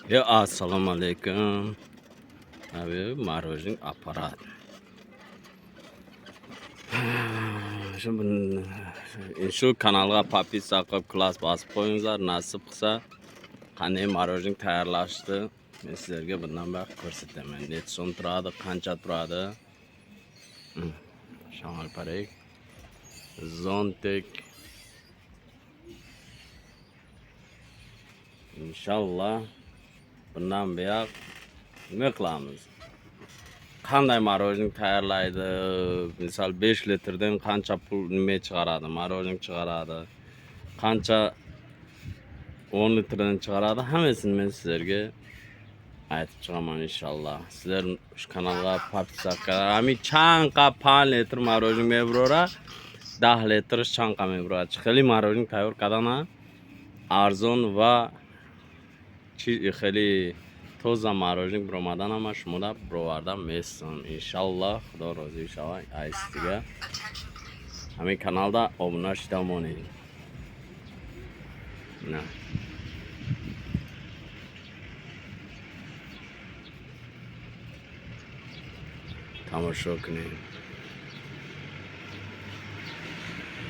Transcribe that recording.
Ya assalomu alaykum. Abi marojin apparat. Shu kanalga podpisa qilib klass bosib qo'yinglar. Nasib qilsa qanday marojin tayyorlashni men sizlarga bundan beri ko'rsataman. Necha so'm turadi, qancha turadi. Shamol parak. Zontek. Inshaalloh bundan buyoq nima qilamiz? Qanday marojin tayyorlaydi? Misol 5 litrdan qancha pul nima chiqaradi? Marojin chiqaradi. Qancha 10 litrdan chiqaradi? Hammasini men sizlarga aytib chiqaman inshaalloh. Sizlar shu kanalga podpiska ami chanqa 5 litr marojin mevrora 10 litr chanqa mevrora. Xeli marojin tayyor kardana arzon va خیلی توزا marojin برآمدن هم شما را برآوردم میستم انشالله خدا راضی شود ایست دیگه همین کانال دا آبونه شده مانید نه تماشا کنید